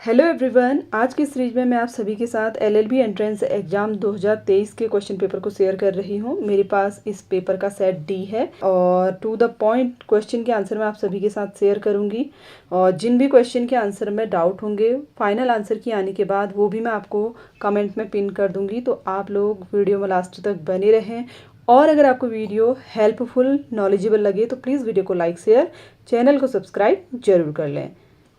Hello everyone, आज की series में मैं आप सभी के साथ एलएलबी एंट्रेंस एग्जाम 2023 के क्वेश्चन पेपर को शेयर कर रही हूँ। मेरे पास इस पेपर का सेट डी है और टू द पॉइंट क्वेश्चन के आंसर मैं आप सभी के साथ शेयर करूँगी। और जिन भी क्वेश्चन के आंसर में डाउट होंगे फाइनल आंसर की आने के बाद वो भी मैं आपको कमेंट में पिन कर दूँगी, तो आप लोग वीडियो में लास्ट तक बने रहें। और अगर आपको वीडियो हेल्पफुल नॉलेजेबल लगे तो प्लीज़ वीडियो को लाइक शेयर, चैनल को सब्सक्राइब जरूर कर लें।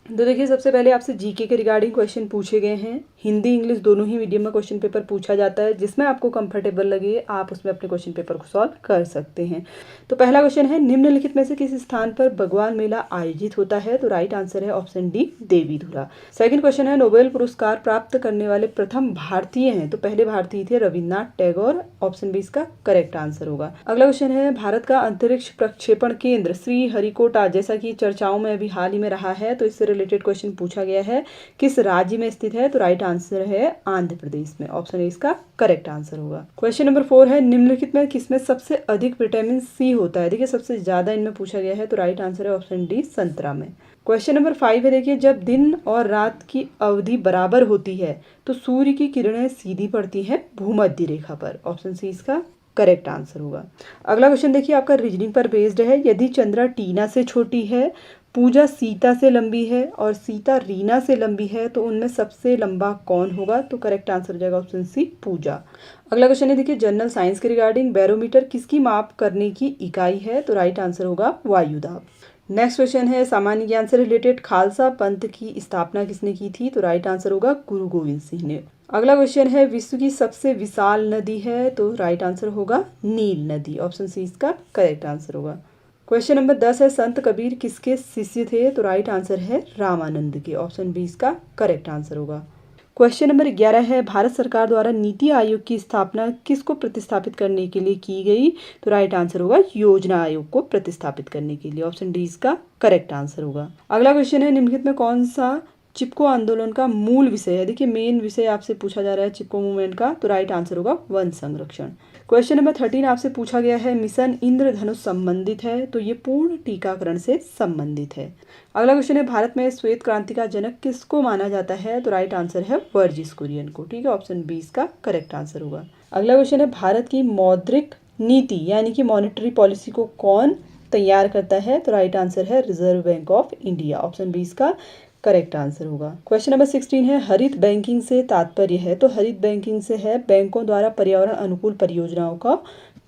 तो देखिए, सबसे पहले आपसे जीके के रिगार्डिंग क्वेश्चन पूछे गए हैं। हिंदी इंग्लिश दोनों ही मीडियम में क्वेश्चन पेपर पूछा जाता है। जिसमें आपको कंफर्टेबल लगे आप उसमें अपने क्वेश्चन पेपर को सॉल्व कर सकते हैं। तो पहला क्वेश्चन है, निम्नलिखित में से किस स्थान पर भगवान मेला आयोजित होता है? तो राइट आंसर है option D, Devidhura. Second question है, नोबेल पुरस्कार प्राप्त करने वाले प्रथम भारतीय हैं? तो पहले भारतीय थे रविन्द्रनाथ टैगोर। ऑप्शन बी इसका करेक्ट आंसर होगा। अगला क्वेश्चन है, भारत का अंतरिक्ष प्रक्षेपण केंद्र श्रीहरिकोटा जैसा कि चर्चाओं में अभी हाल ही में रहा है, तो इससे रिलेटेड क्वेश्चन पूछा गया है, किस राज्य में स्थित है? तो राइट आंसर है आंध्र प्रदेश में। ऑप्शन ए इसका करेक्ट आंसर होगा। क्वेश्चन नंबर 4 है, निम्नलिखित में किसमें सबसे अधिक विटामिन सी होता है? देखिए, सबसे ज्यादा इनमें पूछा गया है, तो राइट आंसर है ऑप्शन डी, संतरा में। क्वेश्चन नंबर 5 है, देखिए, जब दिन और रात की अवधि बराबर होती है तो सूर्य की किरणें सीधी पड़ती हैं भूमध्य रेखा पर। ऑप्शन सी इसका करेक्ट आंसर होगा। अगला क्वेश्चन देखिए, आपका रीजनिंग पर बेस्ड है। यदि चंद्रा टीना से छोटी है, पूजा सीता से लंबी है और सीता रीना से लंबी है, तो उनमें सबसे लंबा कौन होगा? तो करेक्ट आंसर हो जाएगा ऑप्शन सी, पूजा। अगला क्वेश्चन है, देखिए, जनरल साइंस के रिगार्डिंग बैरोमीटर किसकी माप करने की इकाई है? तो राइट आंसर होगा वायुदाब। नेक्स्ट क्वेश्चन है, सामान्य ज्ञान से रिलेटेड, खालसा पंथ की स्थापना किसने की थी? तो राइट आंसर होगा गुरु गोविंद सिंह ने। अगला क्वेश्चन है, विश्व की सबसे विशाल नदी है? तो राइट आंसर होगा नील नदी। ऑप्शन सी इसका करेक्ट आंसर होगा। क्वेश्चन नंबर 10 है, संत कबीर किसके शिष्य थे? तो राइट आंसर है रामानंद के। ऑप्शन बी इसका करेक्ट आंसर होगा। क्वेश्चन नंबर 11 है, भारत सरकार द्वारा नीति आयोग की स्थापना किसको प्रतिस्थापित करने के लिए की गई? तो राइट आंसर होगा योजना आयोग को प्रतिस्थापित करने के लिए। ऑप्शन डी इसका करेक्ट आंसर होगा। अगला क्वेश्चन है, निम्नलिखित में कौन सा चिपको आंदोलन का मूल विषय है? देखिए, मेन विषय आपसे पूछा जा रहा है चिपको मूवमेंट का, तो राइट आंसर होगा वन संरक्षण। क्वेश्चन नंबर 13 आपसे पूछा गया है, मिशन इंद्रधनुष संबंधित है? तो ये पूर्ण टीकाकरण से संबंधित है। अगला क्वेश्चन है, भारत में श्वेत क्रांति का जनक किसको माना जाता है? तो राइट आंसर है वर्जिस कुरियन को। ठीक है, ऑप्शन बी इसका करेक्ट आंसर होगा। अगला क्वेश्चन है, भारत की मौद्रिक नीति यानी कि मॉनेटरी पॉलिसी को कौन तैयार करता है? तो राइट आंसर है Reserve Bank of India. Option B इसका करेक्ट आंसर होगा। क्वेश्चन नंबर 16 है, हरित बैंकिंग से तात्पर्य है? तो हरित बैंकिंग से है बैंकों द्वारा पर्यावरण अनुकूल परियोजनाओं का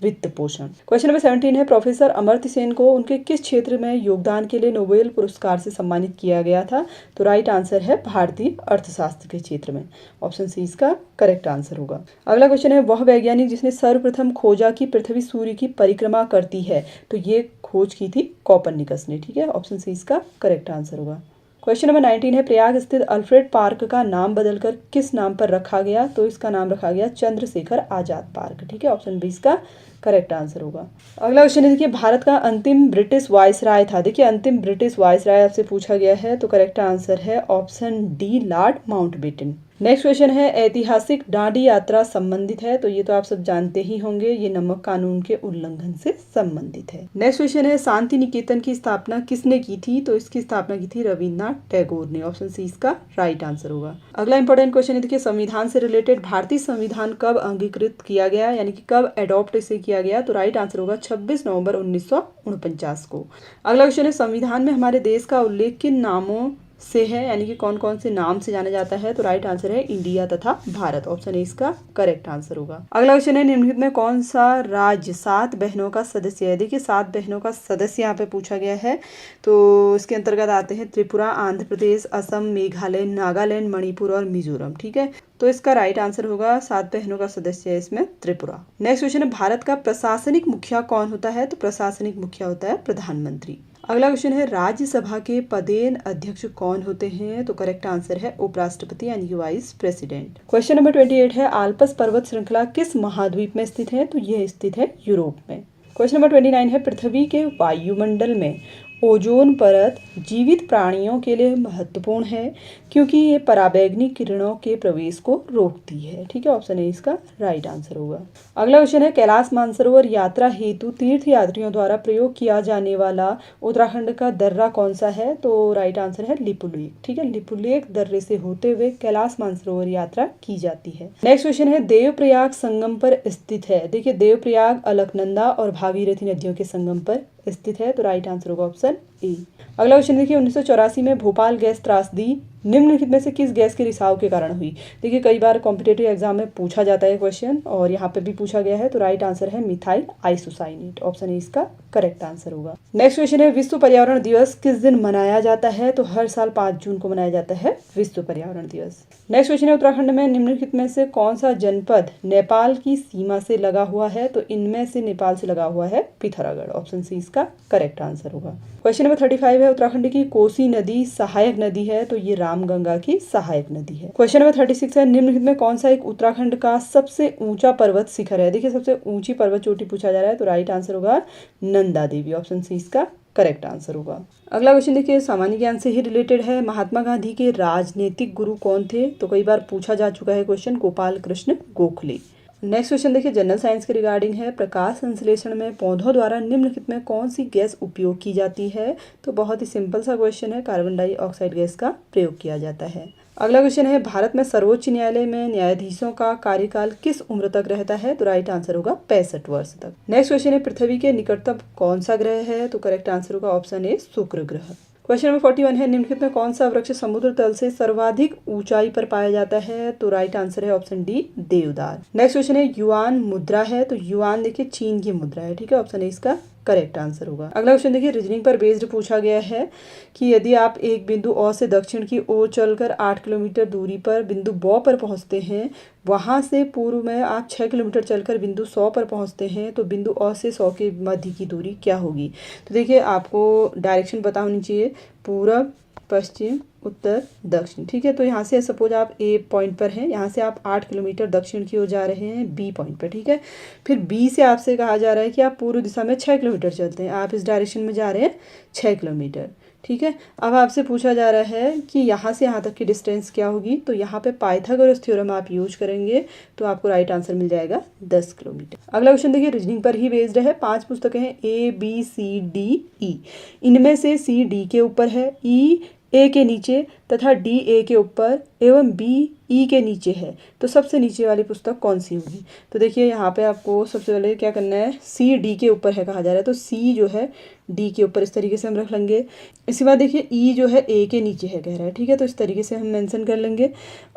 वित्त पोषण। क्वेश्चन नंबर 17 है, प्रोफेसर अमर्त्य सेन को उनके किस क्षेत्र में योगदान के लिए नोबेल पुरस्कार से सम्मानित किया गया था? तो राइट आंसर है भारतीय अर्थशास्त्र के क्षेत्र में। ऑप्शन सी इसका करेक्ट आंसर होगा। अगला क्वेश्चन है, वह वैज्ञानिक जिसने सर्वप्रथम खोजा कि पृथ्वी सूर्य की परिक्रमा करती है? तो ये खोज की थी कोपरनिकस ने। ठीक है, ऑप्शन सी इसका करेक्ट आंसर होगा। क्वेश्चन नंबर 19 है, प्रयाग स्थित अल्फ्रेड पार्क का नाम बदलकर किस नाम पर रखा गया? तो इसका नाम रखा गया चंद्रशेखर आजाद पार्क। ठीक है, ऑप्शन बी इसका करेक्ट आंसर होगा। अगला क्वेश्चन है, देखिए, भारत का अंतिम ब्रिटिश वायसराय था? देखिए, अंतिम ब्रिटिश वायसराय आपसे पूछा गया है, तो करेक्ट आंसर है option D, Lord Mountbatten. Next question है, ऐतिहासिक डांडी यात्रा संबंधित है? तो ये तो आप सब जानते ही होंगे, ये नमक कानून के उल्लंघन से संबंधित है। नेक्स्ट क्वेश्चन है, शांति निकेतन की स्थापना किसने की थी? तो इसकी स्थापना की थी रविन्द्रनाथ टैगोर ने। ऑप्शन सी इसका राइट आंसर होगा। अगला इंपॉर्टेंट क्वेश्चन है, देखिए, संविधान से रिलेटेड, भारतीय संविधान कब अंगीकृत किया गया यानी कि कब एडॉप्ट इसे किया गया? तो राइट आंसर होगा 26 नवंबर 1949 को। अगला क्वेश्चन है, संविधान में हमारे देश का उल्लेख किन नामों से है यानी कि कौन कौन से नाम से जाना जाता है? तो राइट आंसर है इंडिया तथा भारत। ऑप्शन ए इसका करेक्ट आंसर होगा। अगला क्वेश्चन है, निम्नलिखित में कौन सा राज्य 7 बहनों का सदस्य है? देखिए, 7 बहनों का सदस्य यहाँ पे पूछा गया है, तो इसके अंतर्गत आते हैं त्रिपुरा, आंध्र प्रदेश, असम, मेघालय, नागालैंड, मणिपुर और मिजोरम। ठीक है, तो इसका राइट आंसर होगा 7 बहनों का सदस्य है इसमें त्रिपुरा। नेक्स्ट क्वेश्चन है, भारत का प्रशासनिक मुखिया कौन होता है? तो प्रशासनिक मुखिया होता है प्रधानमंत्री। अगला क्वेश्चन है, राज्यसभा के पदेन अध्यक्ष कौन होते हैं? तो करेक्ट आंसर है उपराष्ट्रपति यानी कि वाइस प्रेसिडेंट। क्वेश्चन नंबर 28 है, आल्प्स पर्वत श्रृंखला किस महाद्वीप में स्थित है? तो यह स्थित है यूरोप में। क्वेश्चन नंबर 29 है, पृथ्वी के वायुमंडल में ओजोन परत जीवित प्राणियों के लिए महत्वपूर्ण है क्योंकि ये पराबैंगनी किरणों के प्रवेश को रोकती है। ठीक है, ऑप्शन ए इसका राइट आंसर होगा। अगला क्वेश्चन है कैलाश मानसरोवर यात्रा हेतु तीर्थ यात्रियों द्वारा प्रयोग किया जाने वाला उत्तराखंड का दर्रा कौन सा है? तो राइट आंसर है लिपुलेख। ठीक है, लिपुलेख दर्रे से होते हुए कैलाश मानसरोवर यात्रा की जाती है। नेक्स्ट क्वेश्चन है देवप्रयाग संगम पर स्थित है। देखिए देवप्रयाग अलकनंदा और भागीरथी नदियों के संगम पर स्थित है, तो राइट आंसर होगा ऑप्शन ए। अगला क्वेश्चन देखिए 1984 में भोपाल गैस त्रासदी निम्नलिखित में से किस गैस के रिसाव के कारण हुई? देखिए कई बार कॉम्पिटेटिव एग्जाम में पूछा जाता है क्वेश्चन और यहाँ पे भी पूछा गया है, तो राइट आंसर है मिथाइल आइसोसाइनेट। ऑप्शन ए इसका करेक्ट आंसर होगा। नेक्स्ट क्वेश्चन है विश्व पर्यावरण दिवस किस दिन मनाया जाता है? तो हर साल 5 जून को मनाया जाता है विश्व पर्यावरण दिवस। नेक्स्ट क्वेश्चन है उत्तराखंड में निम्नलिखित में से कौन सा जनपद नेपाल की सीमा से लगा हुआ है? तो इनमें से नेपाल से लगा हुआ है पिथौरागढ़। ऑप्शन सी इसका करेक्ट आंसर होगा। क्वेश्चन नंबर 35 है उत्तराखंड की कोसी नदी सहायक नदी है, तो ये रामगंगा की सहायक नदी है। क्वेश्चन नंबर 36 है निम्नलिखित में कौन सा एक उत्तराखंड का सबसे ऊंचा पर्वत शिखर है? देखिए सबसे ऊंची पर्वत चोटी पूछा जा रहा है, तो राइट आंसर होगा नंदा देवी। ऑप्शन सी इसका करेक्ट आंसर होगा। अगला क्वेश्चन देखिए सामान्य ज्ञान से ही रिलेटेड है। महात्मा गांधी के राजनीतिक गुरु कौन थे? तो कई बार पूछा जा चुका है question, Gopal Krishna Gokhale. Next question देखिए जनरल साइंस के रिगार्डिंग है। प्रकाश संश्लेषण में पौधों द्वारा निम्नलिखित में कौन सी गैस उपयोग की जाती है? तो बहुत ही सिंपल सा क्वेश्चन है, कार्बन डाइऑक्साइड गैस का प्रयोग किया जाता है। अगला क्वेश्चन है भारत में सर्वोच्च न्यायालय में न्यायाधीशों का कार्यकाल किस उम्र तक रहता है? तो राइट आंसर होगा 65 वर्ष तक। नेक्स्ट क्वेश्चन है पृथ्वी के निकटतम कौन सा ग्रह है? तो करेक्ट आंसर होगा ऑप्शन ए शुक्र ग्रह। क्वेश्चन नंबर 41 है निम्नलिखित में कौन सा वृक्ष समुद्र तल से सर्वाधिक ऊंचाई पर पाया जाता है? तो राइट आंसर है ऑप्शन डी देवदार। नेक्स्ट क्वेश्चन है युआन मुद्रा है, तो युआन देखिए चीन की मुद्रा है। ठीक है, ऑप्शन ए इसका करेक्ट आंसर होगा। अगला क्वेश्चन देखिए रीजनिंग पर बेस्ड पूछा गया है कि यदि आप एक बिंदु ओ से दक्षिण की ओर चलकर 8 किलोमीटर दूरी पर बिंदु ब पर पहुंचते हैं, वहां से पूर्व में आप 6 किलोमीटर चलकर बिंदु 100 पर पहुंचते हैं, तो बिंदु ओ से 100 के मध्य की दूरी क्या होगी? तो देखिए आपको डायरेक्शन पता होनी चाहिए, पूरब पश्चिम उत्तर दक्षिण। ठीक है, तो यहाँ से सपोज आप ए पॉइंट पर हैं, यहाँ से आप 8 किलोमीटर दक्षिण की ओर जा रहे हैं बी पॉइंट पर। ठीक है, फिर बी से आपसे कहा जा रहा है कि आप पूर्व दिशा में 6 किलोमीटर चलते हैं, आप इस डायरेक्शन में जा रहे हैं 6 किलोमीटर। ठीक है, अब आपसे पूछा जा रहा है कि यहाँ से यहाँ तक की डिस्टेंस क्या होगी? तो यहाँ पे पाइथागोरस थ्योरम आप यूज करेंगे तो आपको राइट आंसर मिल जाएगा 10 किलोमीटर। अगला क्वेश्चन देखिए रीजनिंग पर ही बेस्ड है। 5 पुस्तकें हैं A B C D E, इनमें से सी डी के ऊपर है, ई ए के नीचे तथा डी ए के ऊपर एवं बी ई के नीचे है, तो सबसे नीचे वाली पुस्तक कौन सी होगी? तो देखिए यहाँ पे आपको सबसे पहले क्या करना है, सी डी के ऊपर है कहा जा रहा है, तो सी जो है डी के ऊपर इस तरीके से हम रख लेंगे। इसके बाद देखिए ई जो है ए के नीचे है कह रहा है। ठीक है, तो इस तरीके से हम मेंशन कर लेंगे।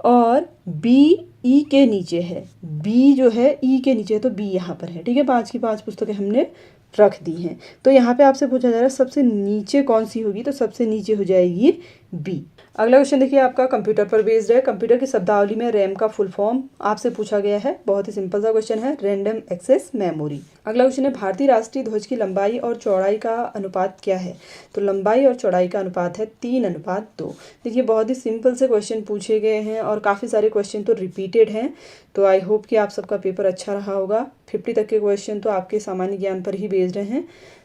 और बी ई के नीचे है, बी जो है ई के नीचे है, तो बी यहाँ पर है। ठीक है, 5 की 5 पुस्तकें हमने रख दी हैं। तो यहाँ पे आपसे पूछा जा रहा है सबसे नीचे कौन सी होगी? तो सबसे नीचे हो जाएगी बी। अगला क्वेश्चन देखिए आपका कंप्यूटर पर बेस्ड है। कंप्यूटर की शब्दावली में रैम का फुल फॉर्म आपसे पूछा गया है, बहुत ही सिंपल सा क्वेश्चन है, रैंडम एक्सेस मेमोरी। अगला क्वेश्चन है भारतीय राष्ट्रीय ध्वज की लंबाई और चौड़ाई का अनुपात क्या है? तो लंबाई और चौड़ाई का अनुपात है 3:2। देखिए बहुत ही सिंपल से क्वेश्चन पूछे गए हैं और काफ़ी सारे क्वेश्चन तो रिपीटेड हैं, तो आई होप कि आप सबका पेपर अच्छा रहा होगा। 50 तक के क्वेश्चन तो आपके सामान्य ज्ञान पर ही बेस्ड हैं।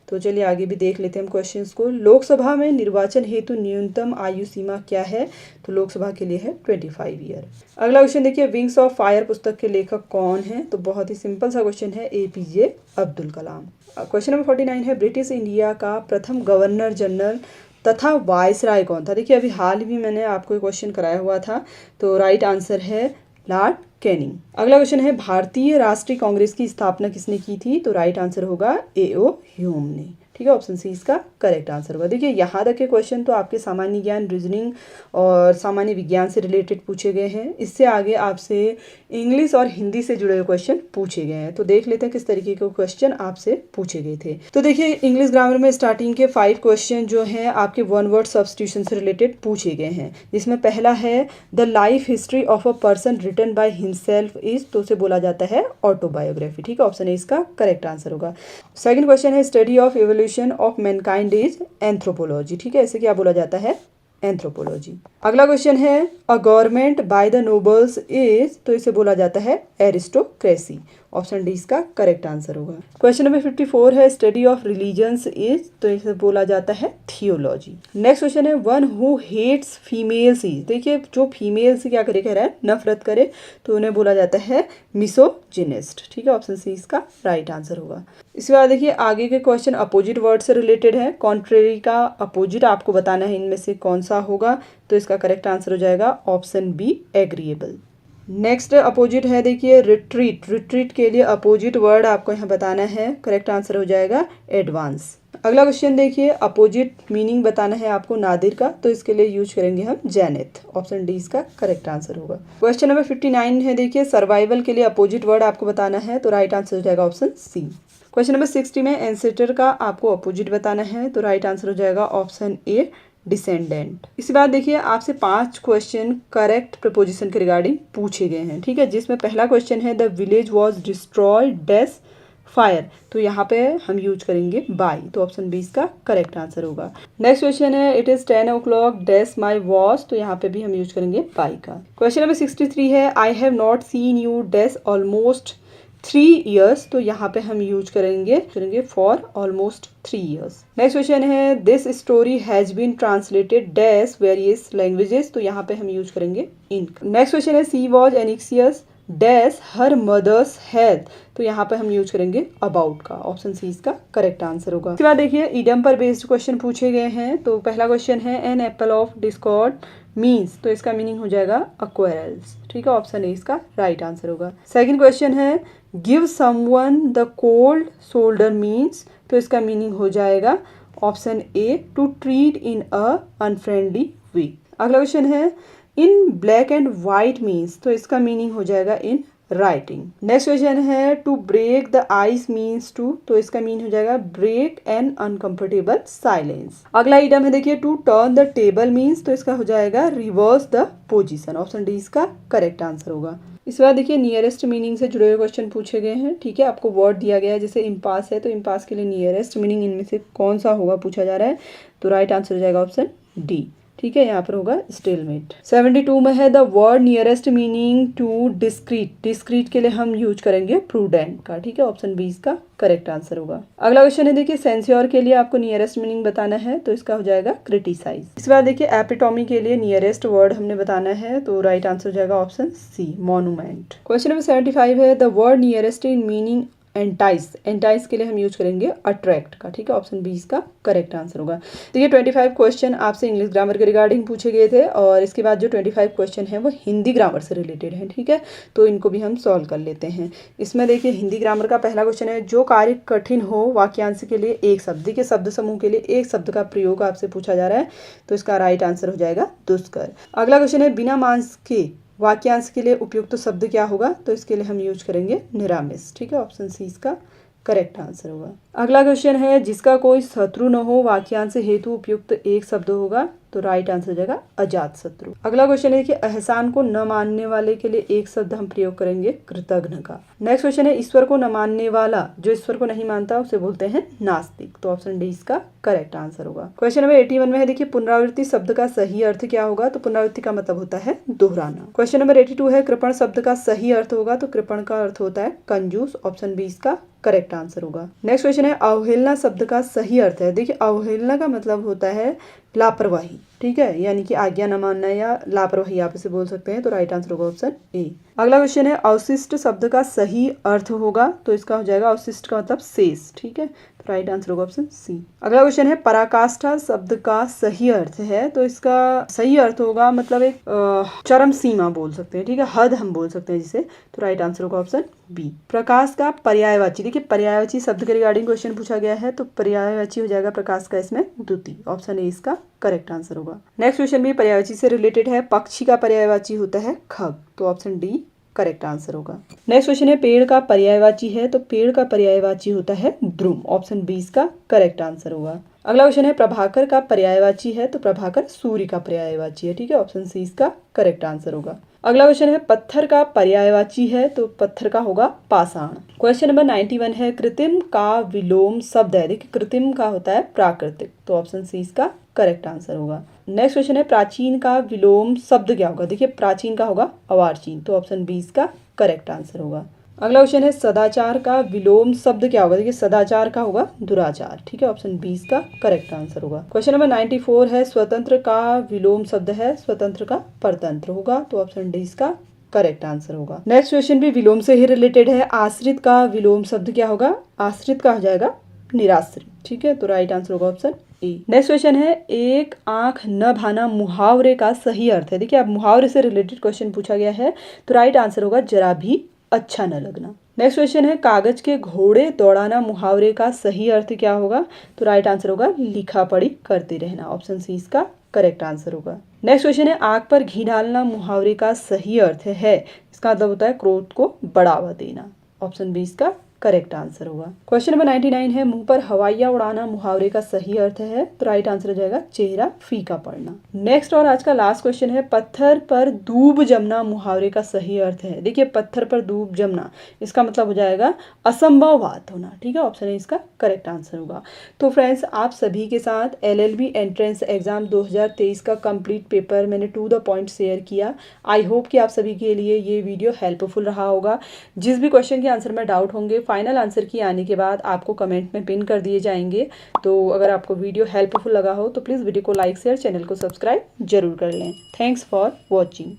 तो चलिए आगे भी देख लेते हैं हम क्वेश्चंस को। लोकसभा में निर्वाचन हेतु न्यूनतम आयु सीमा क्या है? तो लोकसभा के लिए है 25 ईयर। अगला क्वेश्चन देखिए विंग्स ऑफ फायर पुस्तक के लेखक कौन है? तो बहुत ही सिंपल सा क्वेश्चन है, APJ Abdul Kalam. Question number 49 है ब्रिटिश इंडिया का प्रथम गवर्नर जनरल तथा वायसराय कौन था? देखिए अभी हाल ही मैंने आपको क्वेश्चन कराया हुआ था, तो राइट आंसर है लॉर्ड कैनिंग। अगला क्वेश्चन है भारतीय राष्ट्रीय कांग्रेस की स्थापना किसने की थी? तो राइट आंसर होगा A.O. ह्यूम ने। ठीक है, ऑप्शन सी इसका करेक्ट आंसर होगा। देखिए यहाँ तक के क्वेश्चन तो आपके सामान्य ज्ञान, रीजनिंग और सामान्य विज्ञान से रिलेटेड पूछे गए हैं। इससे आगे आपसे इंग्लिश और हिंदी से जुड़े हुए क्वेश्चन पूछे गए हैं, तो देख लेते हैं किस तरीके के क्वेश्चन आपसे पूछे गए थे। तो देखिए इंग्लिश ग्रामर में स्टार्टिंग के 5 क्वेश्चन जो हैं आपके 1 वर्ड सब्स्टिट्यूशन से रिलेटेड पूछे गए हैं, जिसमें पहला है the life history of a person written by himself is, तो उसे बोला जाता है ऑटोबायोग्राफी। ठीक है, ऑप्शन ए इसका करेक्ट आंसर होगा। सेकंड क्वेश्चन है study of evolution of Mankind is anthropology. ठीक है, इसे क्या बोला जाता है? एंथ्रोपोलॉजी। अगला क्वेश्चन है a government by the nobles is, तो इसे बोला जाता है एरिस्टोक्रेसी। ऑप्शन डी इसका करेक्ट आंसर होगा। क्वेश्चन नंबर 54 है स्टडी ऑफ रिलीजन्स इज, तो इसे बोला जाता है थियोलॉजी। नेक्स्ट क्वेश्चन है one who hates females is, देखिए जो फीमेल से क्या करे, कह रहा है नफरत करे, तो उन्हें बोला जाता है मिसोजिनिस्ट। ठीक है, ऑप्शन सी इसका राइट आंसर होगा। इसके बाद देखिए आगे के क्वेश्चन अपोजिट वर्ड से रिलेटेड है। कॉन्ट्रेरी का अपोजिट आपको बताना है इनमें से कौन सा होगा, तो इसका करेक्ट आंसर हो जाएगा option B agreeable. Next opposite है देखिए रिट्रीट, रिट्रीट के लिए अपोजिट वर्ड आपको यहाँ बताना है, करेक्ट आंसर हो जाएगा एडवांस। अगला क्वेश्चन देखिए अपोजिट मीनिंग बताना है आपको नादिर का, तो इसके लिए यूज करेंगे हम जैनिथ। ऑप्शन डी इसका करेक्ट आंसर होगा। क्वेश्चन नंबर 59 है देखिए सर्वाइवल के लिए अपोजिट वर्ड आपको बताना है, तो राइट आंसर हो जाएगा ऑप्शन सी। क्वेश्चन नंबर 60 में एंसेस्टर का आपको अपोजिट बताना है, तो राइट आंसर हो जाएगा ऑप्शन ए डिसेंडेंट। इसके बाद देखिए आपसे 5 क्वेश्चन करेक्ट प्रपोजिशन के रिगार्डिंग पूछे गए हैं। ठीक है, जिसमें पहला क्वेश्चन है the village was destroyed dash fire, तो यहाँ पे हम यूज करेंगे बाय, तो ऑप्शन बी इसका करेक्ट आंसर होगा। नेक्स्ट क्वेश्चन है it is 10 o'clock dash my watch, तो यहाँ पे भी हम यूज करेंगे बाय का। क्वेश्चन नंबर 63 है I have not seen you dash almost 3 years, तो यहाँ पे हम यूज करेंगे for almost 3 years। Next question है this story has been translated dash various languages, तो यहाँ पे हम यूज करेंगे इन। नेक्स्ट क्वेश्चन है she was anxious dash her mother's health, तो यहाँ पे हम यूज करेंगे अबाउट का। ऑप्शन सी इसका करेक्ट आंसर होगा। इसके बाद देखिए इडियम पर बेस्ड क्वेश्चन पूछे गए हैं। तो पहला क्वेश्चन है an apple of discord means, तो इसका मीनिंग हो जाएगा अक्वेरल्स। ठीक है, ऑप्शन ए इसका राइट आंसर होगा। सेकंड क्वेश्चन है give someone the cold shoulder means, तो इसका मीनिंग हो जाएगा option A to treat in a unfriendly way. अगला क्वेश्चन है in black and white means, तो इसका मीनिंग हो जाएगा इन राइटिंग। नेक्स्ट क्वेश्चन है to break the ice means to, तो इसका मीन हो जाएगा ब्रेक एन अनकंफर्टेबल साइलेंस। अगला आइटम है देखिए to turn the table means, तो इसका हो जाएगा reverse the position. Option D इसका करेक्ट आंसर होगा। इस बार देखिए नियरेस्ट मीनिंग से जुड़े हुए क्वेश्चन पूछे गए हैं। ठीक है, आपको वर्ड दिया गया है जैसे इम्पास है, तो इम्पास के लिए नियरेस्ट मीनिंग इनमें से कौन सा होगा पूछा जा रहा है, तो राइट आंसर हो जाएगा ऑप्शन डी। ठीक है, यहाँ पर होगा स्टेलमेट। 72 में है the word nearest meaning to discreet, discreet के लिए हम यूज करेंगे प्रूडेंट का। ठीक है, ऑप्शन बी इसका करेक्ट आंसर होगा। अगला क्वेश्चन है देखिए सेंस्योर के लिए आपको नियरेस्ट मीनिंग बताना है, तो इसका हो जाएगा क्रिटिसाइज। इस बार देखिए एपिटोमी के लिए नियरेस्ट वर्ड हमने बताना है, तो राइट आंसर हो जाएगा option C monument. Question number 75 है the word nearest in meaning entice, entice के लिए हम यूज करेंगे अट्रैक्ट का। ठीक है, ऑप्शन बी इसका करेक्ट आंसर होगा। देखिए 25 क्वेश्चन आपसे इंग्लिश ग्रामर के रिगार्डिंग पूछे गए थे, और इसके बाद जो 25 क्वेश्चन है वो हिंदी ग्रामर से रिलेटेड है। ठीक है, तो इनको भी हम सॉल्व कर लेते हैं। इसमें देखिए हिंदी ग्रामर का पहला क्वेश्चन है जो कार्य कठिन हो वाक्यांश के लिए एक शब्द के शब्द समूह के लिए एक शब्द का प्रयोग आपसे पूछा जा रहा है, तो इसका राइट आंसर हो जाएगा दुष्कर। अगला क्वेश्चन है बिना मांस के वाक्यांश के लिए उपयुक्त तो शब्द क्या होगा, तो इसके लिए हम यूज करेंगे निरामिस। ठीक है, ऑप्शन सी इसका करेक्ट आंसर होगा। अगला क्वेश्चन है जिसका कोई शत्रु न हो वाक्यांश हेतु उपयुक्त एक शब्द होगा, तो राइट आंसर हो जाएगा अजात शत्रु। अगला क्वेश्चन है कि एहसान को न मानने वाले के लिए एक शब्द हम प्रयोग करेंगे कृतघ्न का। नेक्स्ट क्वेश्चन है ईश्वर को न मानने वाला जो ईश्वर को नहीं मानता उसे बोलते हैं नास्तिक, तो ऑप्शन डी इसका करेक्ट आंसर होगा। क्वेश्चन नंबर 81 में है देखिए पुनरावृत्ति शब्द का सही अर्थ क्या होगा, तो पुनरावृत्ति का मतलब होता है दोहराना। क्वेश्चन नंबर 82 है कृपण शब्द का सही अर्थ होगा, तो कृपण का अर्थ होता है कंजूस, ऑप्शन बी इसका करेक्ट आंसर होगा। नेक्स्ट क्वेश्चन है अवहेलना शब्द का सही अर्थ है। देखिए अवहेलना का मतलब होता है लापरवाही। ठीक है, यानी कि आज्ञा न मानना या लापरवाही आप इसे बोल सकते हैं, तो राइट आंसर होगा ऑप्शन ए। अगला क्वेश्चन है अवशिष्ट शब्द का सही अर्थ होगा, तो इसका हो जाएगा अवशिष्ट का मतलब शेष। ठीक है, तो राइट आंसर होगा ऑप्शन सी। अगला क्वेश्चन है पराकाष्ठा शब्द का सही अर्थ है, तो इसका सही अर्थ होगा मतलब एक चरम सीमा बोल सकते हैं। ठीक है, हद हम बोल सकते हैं जिसे, तो राइट आंसर होगा ऑप्शन बी। प्रकाश का पर्यायवाची, देखिए पर्यायवाची शब्द के रिगार्डिंग क्वेश्चन पूछा गया है, तो पर्यायवाची हो जाएगा प्रकाश का इसमें द्युति, ऑप्शन ए इसका करेक्ट आंसर होगा। नेक्स्ट क्वेश्चन भी पर्यायवाची से रिलेटेड है, पक्षी का पर्यायवाची होता है खग, तो ऑप्शन डी करेक्ट आंसर होगा। नेक्स्ट क्वेश्चन है पेड़ का पर्यायवाची है, तो पेड़ का पर्यायवाची होता है द्रुम, ऑप्शन बी इसका करेक्ट आंसर होगा। अगला क्वेश्चन है प्रभाकर का पर्यायवाची है, तो प्रभाकर सूर्य का पर्यायवाची है। ठीक है, ऑप्शन सी इसका करेक्ट आंसर होगा। अगला क्वेश्चन है पत्थर का पर्यायवाची है, तो पत्थर का होगा पाषाण। क्वेश्चन नंबर 91 है कृत्रिम का विलोम शब्द है। देखिए कृत्रिम का होता है प्राकृतिक, तो ऑप्शन सी इसका करेक्ट आंसर होगा। नेक्स्ट क्वेश्चन है प्राचीन का विलोम शब्द क्या होगा। देखिए प्राचीन का होगा अर्वाचीन, तो ऑप्शन 20 का करेक्ट आंसर होगा। अगला क्वेश्चन है सदाचार का विलोम शब्द क्या होगा। देखिए सदाचार का होगा दुराचार, ठीक है, ऑप्शन 20 का करेक्ट आंसर होगा। क्वेश्चन नंबर 94 है स्वतंत्र का विलोम शब्द है, स्वतंत्र का परतंत्र होगा, तो ऑप्शन 20 का करेक्ट आंसर होगा। नेक्स्ट क्वेश्चन भी विलोम से ही रिलेटेड है। आश्रित का विलोम शब्द क्या होगा। आश्रित का हो जाएगा निराश्रित, ठीक है, तो राइट आंसर होगा ऑप्शन ए। नेक्स्ट क्वेश्चन है एक आंख न भाना मुहावरे का सही अर्थ है। देखिए अब मुहावरे से रिलेटेड क्वेश्चन पूछा गया है, तो राइट आंसर होगा जरा भी अच्छा न लगना। नेक्स्ट क्वेश्चन है कागज के घोड़े दौड़ाना मुहावरे का सही अर्थ क्या होगा। तो राइट आंसर होगा लिखा पढ़ी करते रहना, ऑप्शन सी इसका करेक्ट आंसर होगा। नेक्स्ट क्वेश्चन है आग पर घी डालना मुहावरे का सही अर्थ है। इसका मतलब होता है क्रोध को बढ़ावा देना, ऑप्शन 20 का करेक्ट आंसर होगा। क्वेश्चन नंबर 99 है मुंह पर हवाइयाँ उड़ाना मुहावरे का सही अर्थ है, तो राइट आंसर हो जाएगा चेहरा फीका पड़ना। नेक्स्ट और आज का लास्ट क्वेश्चन है पत्थर पर दूब जमना मुहावरे का सही अर्थ है। देखिए पत्थर पर दूब जमना, इसका मतलब हो जाएगा असंभव बात होना, ठीक है, ऑप्शन ए इसका करेक्ट आंसर होगा। तो फ्रेंड्स आप सभी के साथ LLB एंट्रेंस एग्जाम 2023 का कंप्लीट पेपर मैंने टू द पॉइंट शेयर किया। आई होप कि आप सभी के लिए ये वीडियो हेल्पफुल रहा होगा। जिस भी क्वेश्चन के आंसर में डाउट होंगे फाइनल आंसर की आने के बाद आपको कमेंट में पिन कर दिए जाएंगे। तो अगर आपको वीडियो हेल्पफुल लगा हो तो प्लीज़ वीडियो को लाइक शेयर, चैनल को सब्सक्राइब जरूर कर लें। Thanks for watching.